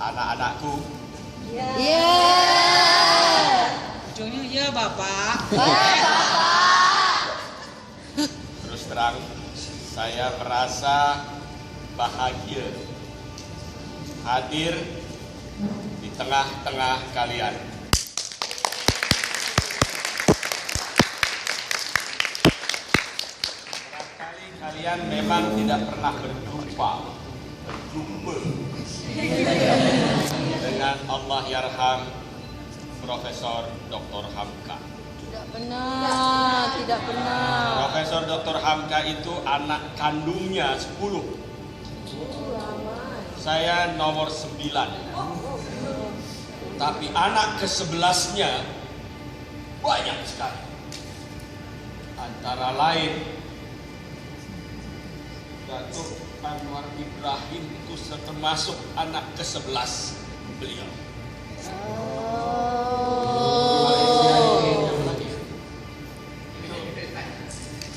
anak-anakku. Iya. Ujungnya iya Bapak. Terus terang, saya merasa bahagia hadir di tengah-tengah kalian. Barangkali kalian memang tidak pernah berjumpa dengan Allah Yarham Profesor Dr. Hamka. Tidak pernah. Profesor Dr. Hamka itu anak kandungnya 10. Saya nomor 9. Tapi anak ke-11-nya banyak sekali. Antara lain Datuk Anwar Ibrahim itu termasuk anak ke-11 beliau.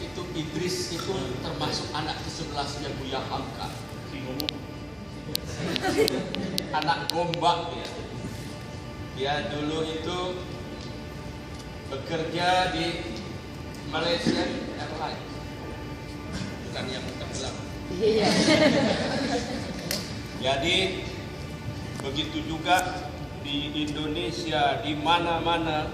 Itu Idris itu termasuk anak ke-11-nya Buya Hamka. Anak Gombak dia. Dia dulu itu bekerja di Malaysian Airlines. Bukan yang tenggelam. Iya. Jadi begitu juga di Indonesia, di mana-mana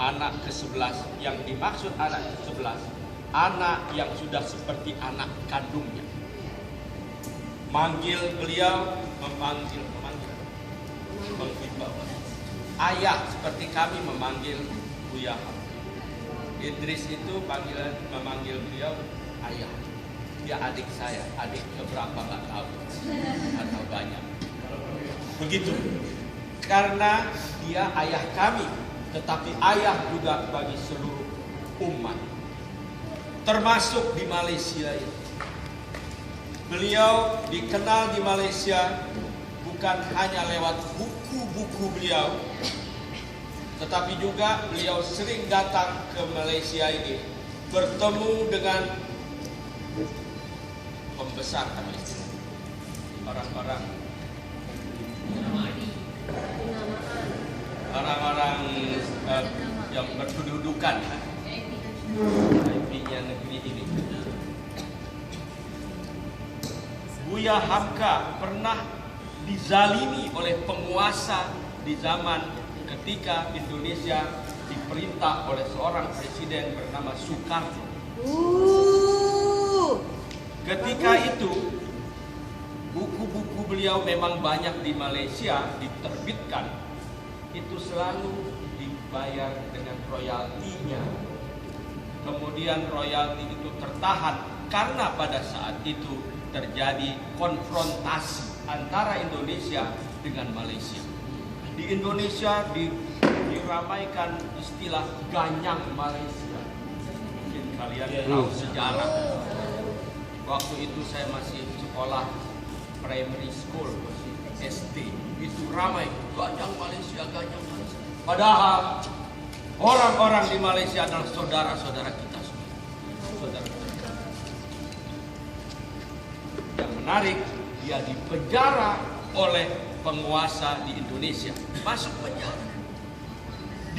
anak ke-11, yang dimaksud anak ke-11, anak yang sudah seperti anak kandungnya. Manggil beliau, memanggil ayah, seperti kami memanggil Buya Hamka. Idris itu memanggil beliau ayah. Dia adik saya, adik keberapa nggak tahu, atau banyak. Begitu, karena dia ayah kami, tetapi ayah juga bagi seluruh umat, termasuk di Malaysia ini. Beliau dikenal di Malaysia bukan hanya lewat buku-buku beliau, tetapi juga beliau sering datang ke Malaysia ini bertemu dengan pembesar Malaysia, orang-orang yang berkedudukan IP-nya negeri ini. Buya Hamka pernah dizalimi oleh penguasa di zaman ketika Indonesia diperintah oleh seorang presiden bernama Soekarno. Ketika itu buku-buku beliau memang banyak di Malaysia diterbitkan, itu selalu dibayar dengan royaltinya. Kemudian royalti itu tertahan karena pada saat itu terjadi konfrontasi antara Indonesia dengan Malaysia. Di Indonesia diramaikan istilah ganyang Malaysia. Mungkin kalian tahu sejarah. Waktu itu saya masih sekolah primary school, masih SD. Itu ramai ganyang Malaysia. Padahal orang-orang di Malaysia adalah saudara-saudara kita semua. Saudara-saudara. Yang menarik, dia dipenjara oleh penguasa di Indonesia. Masuk penjara.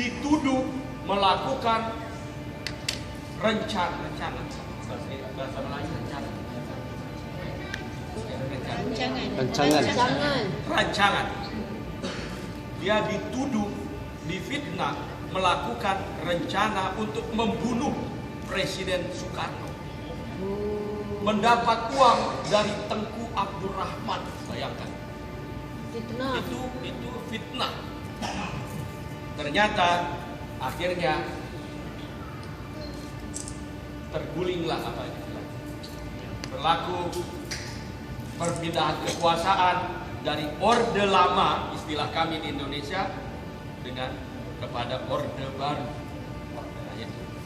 Dituduh melakukan rencana. Bahasa Melayu rancangan. Dia dituduh, difitnah melakukan rencana untuk membunuh Presiden Soekarno. Mendapat uang dari Tengku Abdurrahman, bayangkan. Fitnah. Itu fitnah. Ternyata akhirnya tergulinglah apa itu. Berlaku perpindahan kekuasaan dari Orde Lama, istilah kami di Indonesia, dengan kepada Orde Baru.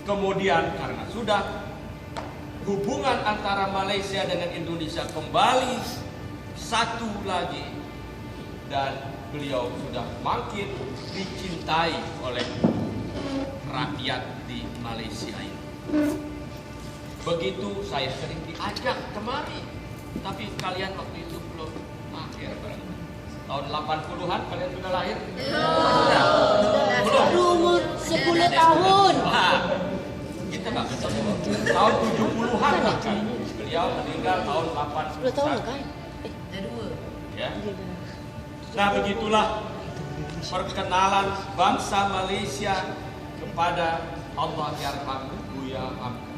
Kemudian karena sudah hubungan antara Malaysia dengan Indonesia kembali satu lagi, dan beliau sudah makin dicintai oleh rakyat di Malaysia ini. Begitu saya sering diajak kemari, tapi kalian waktu itu belum akhir barang. Tahun 80-an kalian sudah lahir? Baru umur 10 tahun. Wah, kita nggak ketemu. Tahun 70-an bahkan. Beliau meninggal tahun 80. 10 tahun kan? Ya. Nah, begitulah perkenalan bangsa Malaysia kepada Allah Yarham Buya Hamka.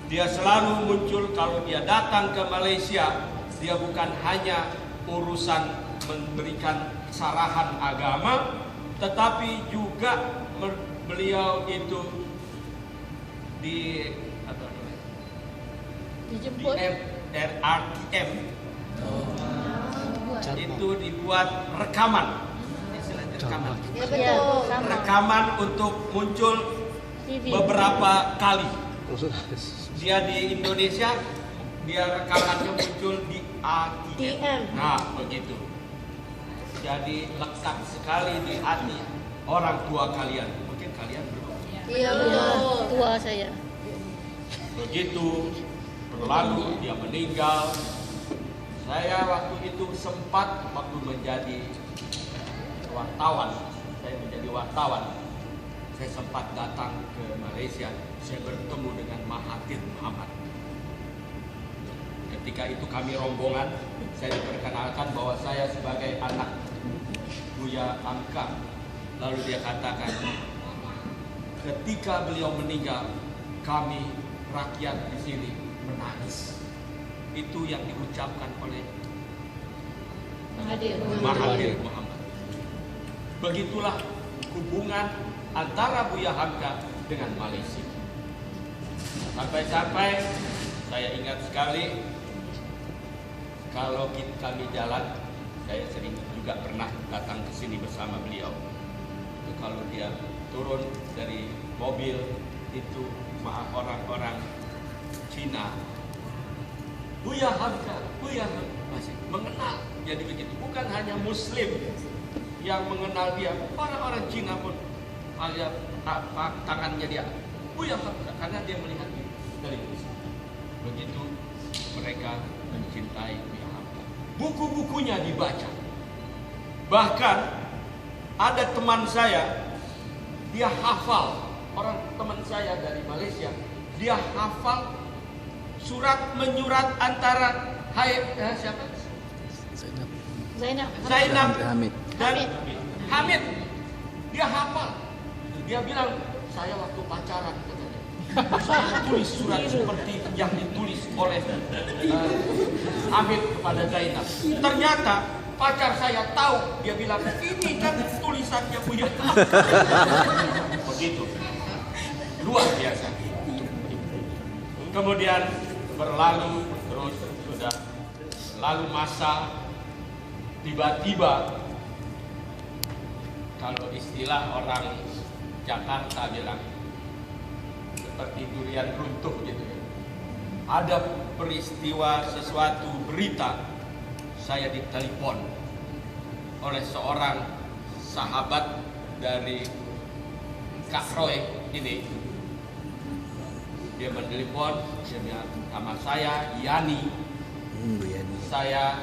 Dia selalu muncul kalau dia datang ke Malaysia. Dia bukan hanya urusan memberikan sarahan agama, tetapi juga beliau itu di Dijemput. RTM itu dibuat rekaman, istilahnya rekaman. Ya betul. Rekaman untuk muncul beberapa kali. Dia di Indonesia, dia rekamannya muncul di ATM. Nah, begitu. Jadi lekat sekali di hati orang tua kalian. Mungkin kalian belum. Iya betul. Tua saya. Begitu berlalu, dia meninggal. Saya waktu itu sempat waktu menjadi wartawan, saya sempat datang ke Malaysia. Saya bertemu dengan Mahathir Mohamad. Ketika itu kami rombongan, saya diperkenalkan bahwa saya sebagai anak Buya Hamka. Lalu dia katakan, ketika beliau meninggal, kami rakyat di sini menangis. Itu yang diucapkan oleh Mahathir Mohamad. Begitulah hubungan antara Buya Hamka dengan Malaysia. Sampai-sampai saya ingat sekali kalau kami jalan, saya sering juga pernah datang ke sini bersama beliau. Itu kalau dia turun dari mobil itu orang-orang Cina, Buya Hamka masih mengenal. Jadi begitu, bukan hanya Muslim yang mengenal dia, orang-orang Cina pun lihat tangannya dia Buya Hamka karena dia melihat dia dari Muslim. Begitu mereka mencintai Buya Hamka. Buku-bukunya dibaca. Bahkan ada teman saya, dia hafal, teman saya dari Malaysia, dia hafal surat menyurat antara siapa? Zainab dan Hamid. Dia hafal. Dia bilang, saya waktu pacaran katanya, saya tulis surat seperti yang ditulis oleh Hamid kepada Zainab. Ternyata pacar saya tahu, dia bilang, ini kan tulisannya Buya. Begitu. Luar biasa. Kemudian berlalu terus, sudah lalu masa, tiba-tiba kalau istilah orang Jakarta bilang seperti durian runtuh gitu ya. Ada peristiwa sesuatu berita, saya ditelepon oleh seorang sahabat dari Kak Roy ini. Dia menelpon, dia bilang, nama saya Yani. Saya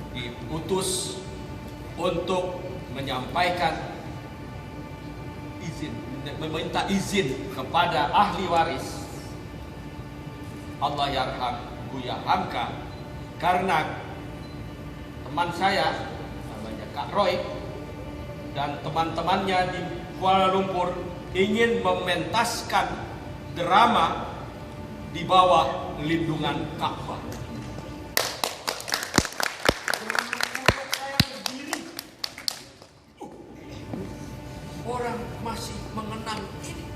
diutus untuk menyampaikan izin, meminta izin kepada ahli waris Allah Yarham Buya Hamka, karena teman saya namanya Kak Roy dan teman-temannya di Kuala Lumpur ingin mementaskan drama di bawah lindungan Ka'bah. Orang masih mengenang ini.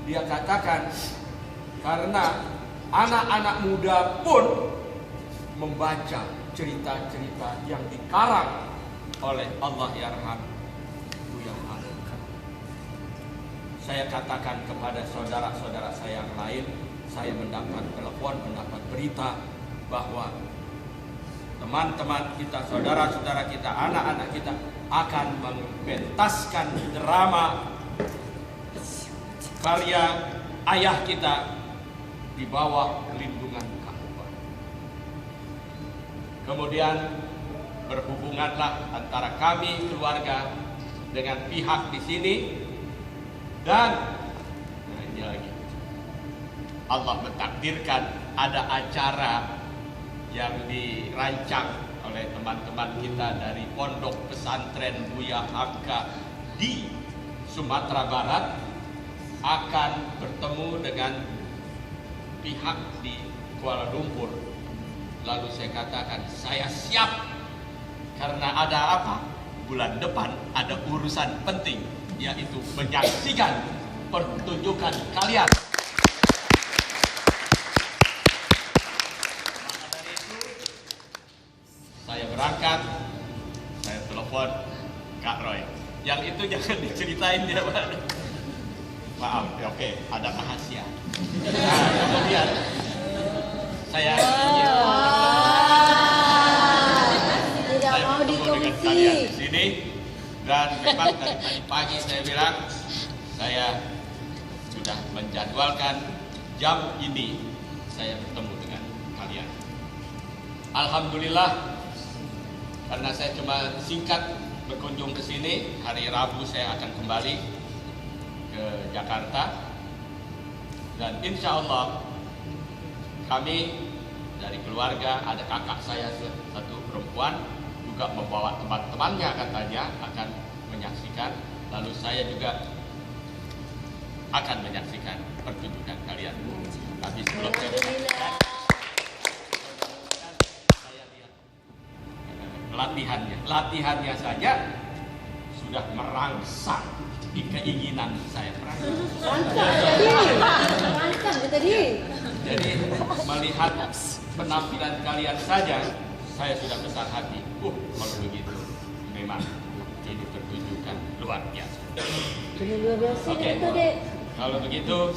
Dia katakan karena anak-anak muda pun membaca cerita-cerita yang dikarang oleh Allah Yarham Buya Hamka. Saya katakan kepada saudara-saudara saya yang lain, saya mendapat telepon, mendapat berita bahwa teman-teman kita, saudara-saudara kita, anak-anak kita akan mementaskan drama karya ayah kita di bawah lindungan Ka'bah. Kemudian berhubunganlah antara kami keluarga dengan pihak di sini, dan ini lagi Allah mentakdirkan ada acara yang dirancang oleh teman-teman kita dari Pondok Pesantren Buya Hamka di Sumatera Barat akan bertemu dengan pihak di Kuala Lumpur. Lalu saya katakan, saya siap, karena ada apa? Bulan depan ada urusan penting, yaitu menyaksikan pertunjukan kalian. Maka dari itu, saya berangkat, saya telepon Kak Roy. Yang itu jangan diceritain dia, Pak. Maaf, ya, oke, ada rahasia. Nah, kemudian saya Tidak mau bertemu dengan dikongsi. kalian di sini, dan memang dari tadi pagi saya bilang saya sudah menjadwalkan jam ini saya bertemu dengan kalian. Alhamdulillah, karena saya cuma singkat berkunjung ke sini, hari Rabu saya akan kembali ke Jakarta, dan insya Allah kami dari keluarga, ada kakak saya satu perempuan juga membawa teman-temannya, katanya akan menyaksikan, lalu saya juga akan menyaksikan pertunjukan kalian. Tapi sebelum saya menyaksikan, saya lihat latihannya saja sudah merangsang di keinginan saya. Rancang tadi. Jadi melihat penampilan kalian saja, saya sudah besar hati. Kalau begitu, memang ini pertunjukan luar biasa. Oke, kalau begitu,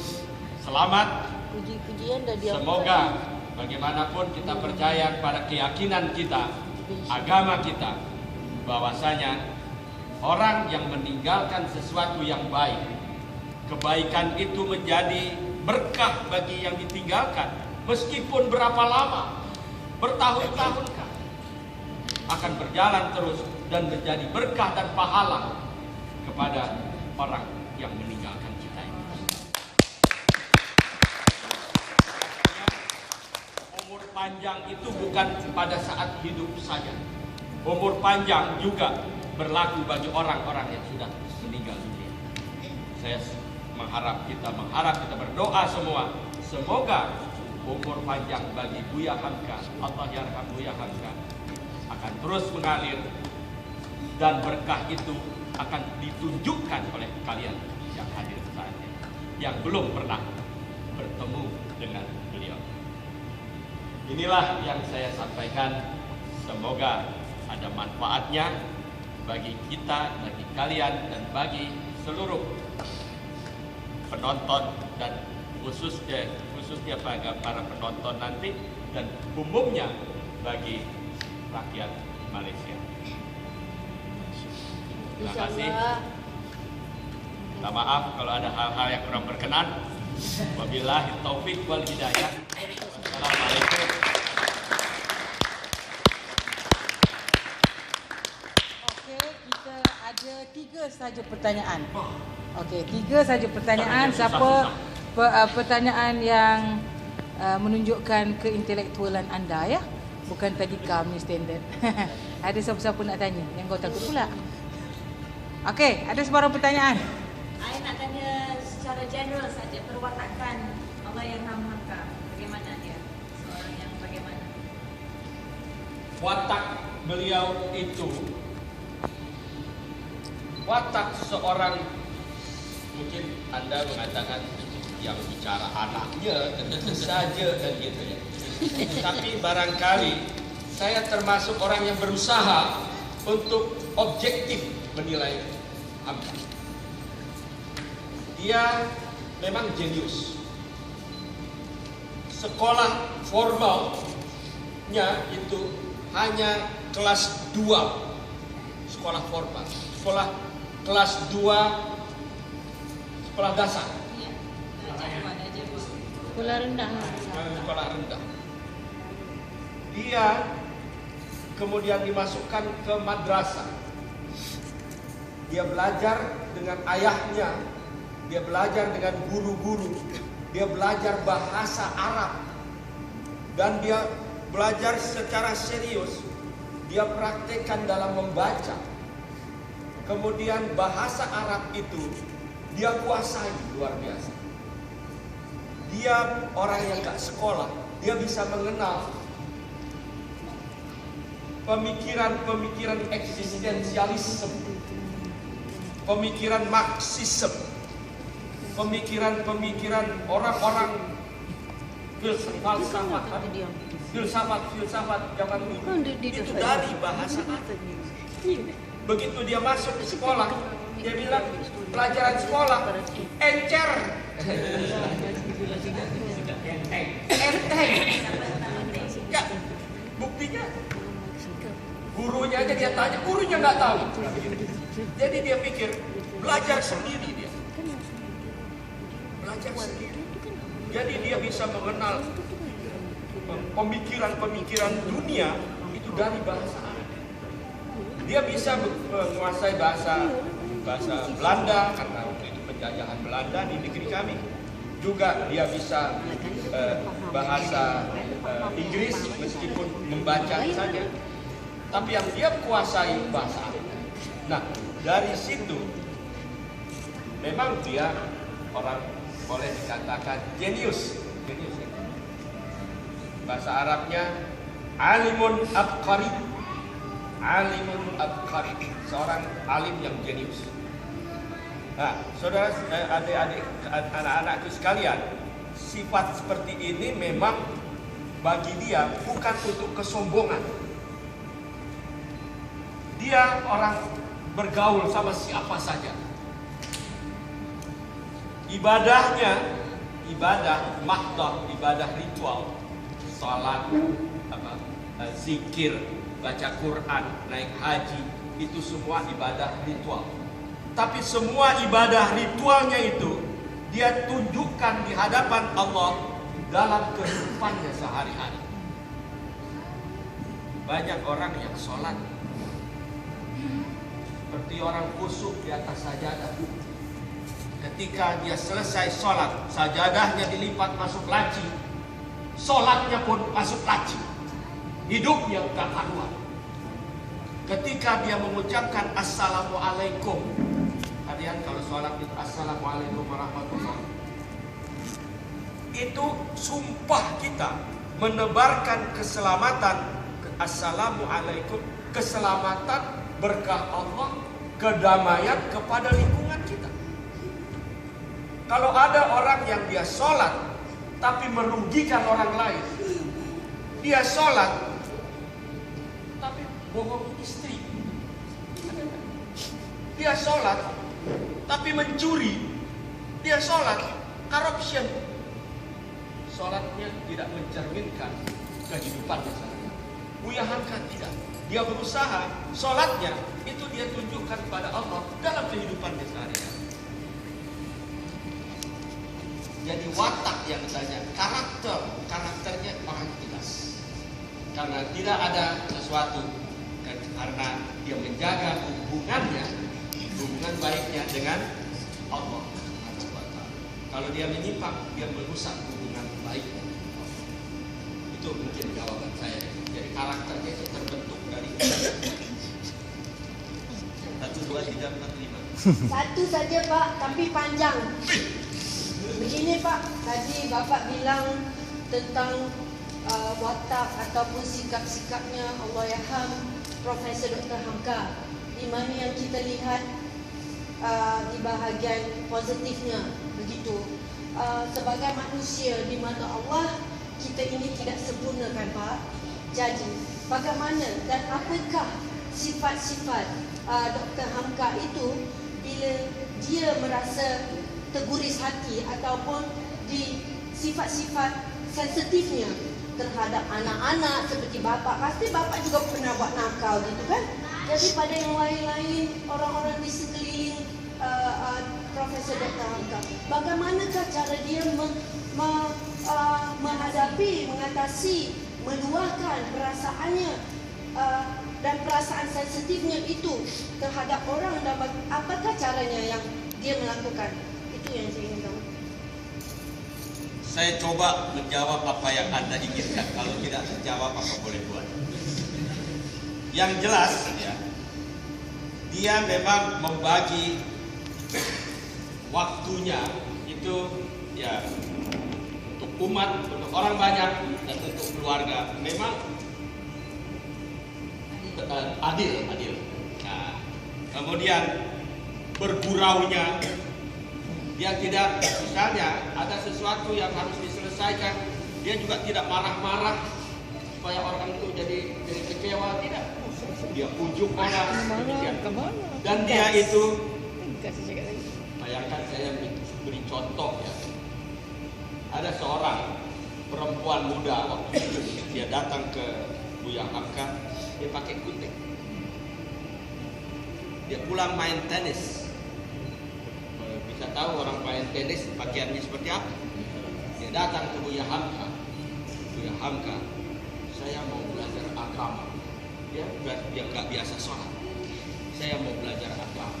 selamat. Puji-pujian dah dia. Semoga bagaimanapun kita percaya pada keyakinan kita, agama kita, bahwasanya orang yang meninggalkan sesuatu yang baik, kebaikan itu menjadi berkah bagi yang ditinggalkan, meskipun berapa lama, bertahun-tahun akan berjalan terus dan menjadi berkah dan pahala kepada orang yang meninggalkan kita ini. Umur panjang itu bukan pada saat hidup saja. Umur panjang juga berlaku bagi orang-orang yang sudah meninggal dunia. Saya mengharap kita berdoa semua, semoga umur panjang bagi Buya Hamka, Allah yarham Buya Hamka, akan terus mengalir, dan berkah itu akan ditunjukkan oleh kalian yang hadir saat ini, yang belum pernah bertemu dengan beliau. Inilah yang saya sampaikan, semoga ada manfaatnya bagi kita, bagi kalian, dan bagi seluruh penonton, dan khususnya para penonton nanti, dan umumnya bagi rakyat Malaysia. Terima kasih. Minta maaf kalau ada hal-hal yang kurang berkenan. Wabillahi taufik wal hidayah. Assalamualaikum. Okey, kita ada 3 saja pertanyaan. Okey, 3 saja pertanyaan. Siapa pertanyaan yang menunjukkan keintelektualan anda, ya? Bukan tadi kami standard. Ada siapa-siapa nak tanya? Yang kau takut pula. Okey, ada sebarang pertanyaan. Saya nak tanya secara general saja, perwatakan Allahyarham Hamka. Bagaimana dia? Seorang yang bagaimana? Watak beliau itu, watak seorang, mungkin Anda mengatakan yang bicara anaknya tentu saja dan gitu ya. Tapi barangkali saya termasuk orang yang berusaha untuk objektif menilai Hamka. Dia memang jenius. Sekolah formalnya itu hanya kelas 2. Sekolah formal. Sekolah kelas 2 sekolah dasar. Iya. Darjah 2. Sekolah rendah. Sekolah rendah. Dia kemudian dimasukkan ke madrasah. Dia belajar dengan ayahnya, dia belajar dengan guru-guru, dia belajar bahasa Arab, dan dia belajar secara serius. Dia praktekkan dalam membaca. Kemudian bahasa Arab itu dia kuasai luar biasa. Dia orang yang gak sekolah, dia bisa mengenal pemikiran-pemikiran eksistensialisme, pemikiran Marxisme, pemikiran-pemikiran orang-orang filsafat zaman dulu. Itu dari bahasa Arab. Begitu dia masuk ke sekolah, dia bilang pelajaran sekolah encer, enteng. Ya, buktinya gurunya aja dia tanya, gurunya nggak tahu. Jadi dia pikir belajar sendiri dia, belajar sendiri. Jadi dia bisa mengenal pemikiran-pemikiran dunia itu dari bahasa Arab. Dia bisa menguasai bahasa Belanda karena waktu itu penjajahan Belanda di negeri kami. Juga dia bisa bahasa Inggris meskipun membaca saja. Tapi yang dia kuasai bahasa Arab. Nah, dari situ memang dia orang boleh dikatakan jenius. Bahasa Arabnya alimun abqari. Alimun abqari, seorang alim yang jenius. Nah, saudara, adik-adik, anak-anakku sekalian, sifat seperti ini memang bagi dia bukan untuk kesombongan. Dia orang bergaul sama siapa saja. Ibadahnya, ibadah mahdoh, ibadah ritual, salat, zikir, baca Quran, naik haji, itu semua ibadah ritual. Tapi semua ibadah ritualnya itu dia tunjukkan di hadapan Allah dalam kehidupannya sehari-hari. Banyak orang yang sholat seperti orang khusyuk di atas sajadah. Ketika dia selesai sholat, sajadahnya dilipat masuk laci, sholatnya pun masuk laci. Hidupnya gak karuan. Ketika dia mengucapkan Assalamualaikum, kalian kalau sholat itu Assalamualaikum warahmatullahi wabarakatuh, itu sumpah kita menebarkan keselamatan. Assalamualaikum, keselamatan, berkah Allah, kedamaian kepada lingkungan kita. Kalau ada orang yang dia sholat tapi merugikan orang lain, dia sholat tapi bohong istri, dia sholat tapi mencuri, dia sholat corruption, sholatnya tidak mencerminkan kehidupannya sehari-hari. Buya Hamka tidak, dia berusaha sholatnya itu dia tunjukkan kepada Allah dalam kehidupannya sehari-hari. Jadi watak yang ditanya, karakternya orang ikhlas. Karena tidak ada sesuatu, karena dia menjaga hubungan baiknya dengan Allah. Kalau dia menyimpang, dia merusak hubungan baiknya. Itu mungkin jawaban saya. Jadi karakternya itu terbentuk dari 1, 2, 3, 4, 5. Satu saja Pak, tapi panjang. Begini Pak, tadi Bapak bilang tentang watak ataupun sikap-sikapnya Allahyarham Profesor Dr. Hamka, di mana yang kita lihat di bahagian positifnya begitu. Sebagai manusia di mana Allah, kita ini tidak sempurna kan Pak. Jadi bagaimana dan apakah sifat-sifat Dr. Hamka itu bila dia merasa terguris hati ataupun di sifat-sifat sensitifnya terhadap anak-anak seperti Bapak. Pasti Bapak juga pernah buat nakal gitu kan. Jadi pada yang lain-lain, orang-orang di sekeliling Profesor Dr. Hamka, bagaimanakah cara dia menghadapi, mengatasi, meluahkan perasaannya dan perasaan sensitifnya itu terhadap orang, dan apakah caranya yang dia melakukan? Itu yang saya ingin tahu. Saya coba menjawab apa yang Anda inginkan. Kalau tidak terjawab, apa boleh buat. Yang jelas, ya, dia memang membagi waktunya itu, ya, untuk umat, untuk orang banyak, dan untuk keluarga. Memang adil. Nah, kemudian berguraunya, dia tidak, misalnya ada sesuatu yang harus diselesaikan, dia juga tidak marah-marah supaya orang itu jadi kecewa, tidak. Dia pujuk orang, demikian. Dan dia itu, bayangkan saya beri contoh, ya. Ada seorang perempuan muda waktu itu, dia datang ke Buya Hamka, dia pakai kutek. Dia pulang main tenis. Bisa tahu orang main tenis pakaiannya seperti apa? Dia datang ke Buya Hamka. Buya Hamka, saya mau belajar agama. Dia nggak biasa sholat. Saya mau belajar agama,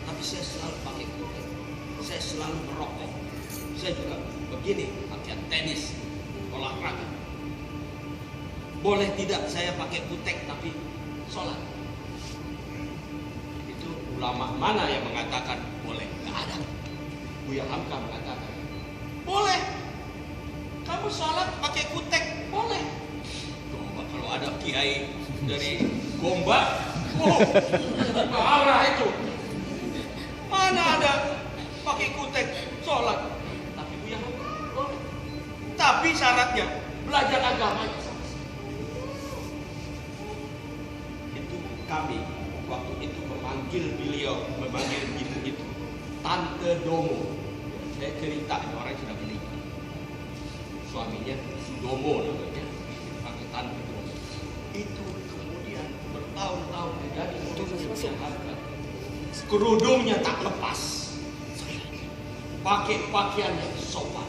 tapi saya selalu pakai kutek. Saya selalu merokok. Saya juga begini, pakaian tenis, olahraga. Boleh tidak saya pakai kutek tapi sholat? Itu ulama mana yang mengatakan boleh? Nggak ada. Buya Hamka mengatakan boleh. Kamu sholat pakai kutek boleh. Coba kalau ada kiai dari Gombak, marah itu. Mana ada pakai kutek sholat? Tapi Buya Hamka boleh. Tapi syaratnya belajar agama. Itu kami waktu itu memanggil beliau, memanggil ibu itu Tante Domo. Saya cerita, orang sudah meninggal. Suaminya Sudomo namanya, pakai Tante Domo. Itu kemudian bertahun-tahun menjadi Buya Hamka. Kerudungnya tak lepas, pakai pakaian yang sopan.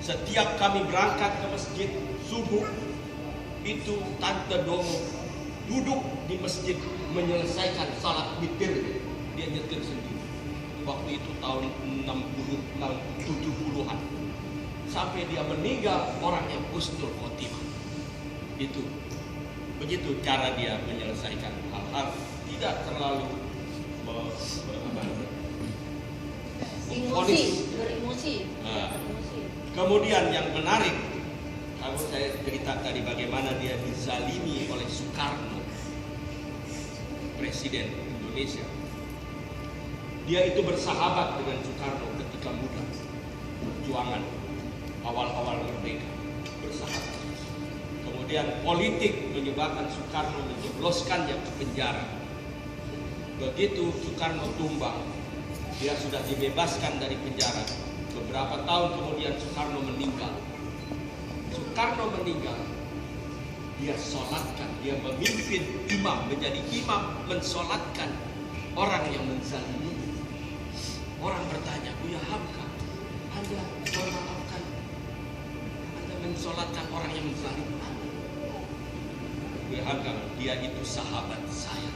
Setiap kami berangkat ke masjid subuh, itu Tante Domo duduk di masjid menyelesaikan salat witir. Dia nyetir sendiri. Waktu itu tahun 70-an. Sampai dia meninggal, orang yang husnul khotimah. Itu. Begitu cara dia menyelesaikan hal-hal, tidak terlalu beremosi. Nah, kemudian yang menarik, kalau saya cerita tadi bagaimana dia dizalimi oleh Soekarno, Presiden Indonesia. Dia itu bersahabat dengan Soekarno ketika muda, perjuangan awal-awal merdeka, bersahabat. Kemudian politik menyebabkan Soekarno menjebloskannya ke penjara. Begitu Soekarno tumbang, dia sudah dibebaskan dari penjara. Beberapa tahun kemudian Soekarno meninggal. Soekarno meninggal, dia sholatkan, dia memimpin imam, menjadi imam, mensolatkan orang yang menzalimi. Orang bertanya, Buya Hamka, Anda memaafkan, Anda mensolatkan orang yang menzalimi Anda. Buya Hamka, dia itu sahabat saya.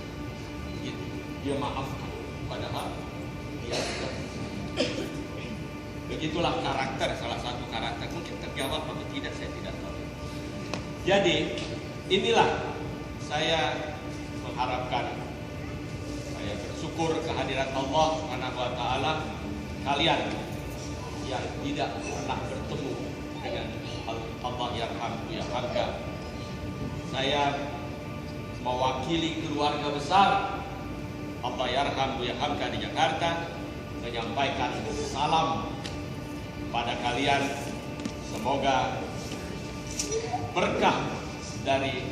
Gitu. Dia maafkan, padahal dia sudah. Begitulah karakter, salah satu karakter. Mungkin terjawab atau tidak, saya tidak tahu. Jadi inilah saya mengharapkan, saya bersyukur kehadiran Allah Subhanahu wa taala, kalian yang tidak pernah bertemu dengan Allah Yarham Buya Hamka. Saya mewakili keluarga besar Allah Yarham Buya Hamka di Jakarta menyampaikan salam pada kalian. Semoga berkah dari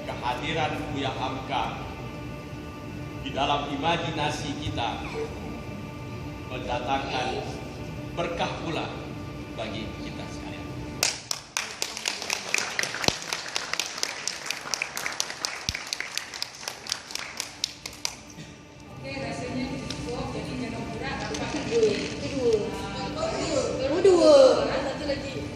kehadiran Buya Hamka di dalam imajinasi kita mendatangkan berkah pula bagi kita sekalian. Oke, rasanya cukup, jadi jangan berat. Dua. Satu lagi.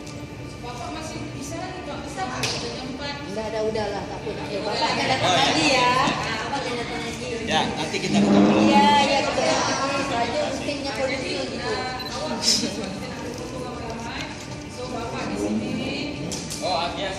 Bapak masih bisa lagi, Pak. Bisa, ada yang 4. Udahlah, tak apa. Ya, Bapak akan datang lagi ya. Bapak akan datang lagi. Ya, nanti kita ketemu. Iya, kita lagi. Saja mestinya produser gitu. Oh, Agnes.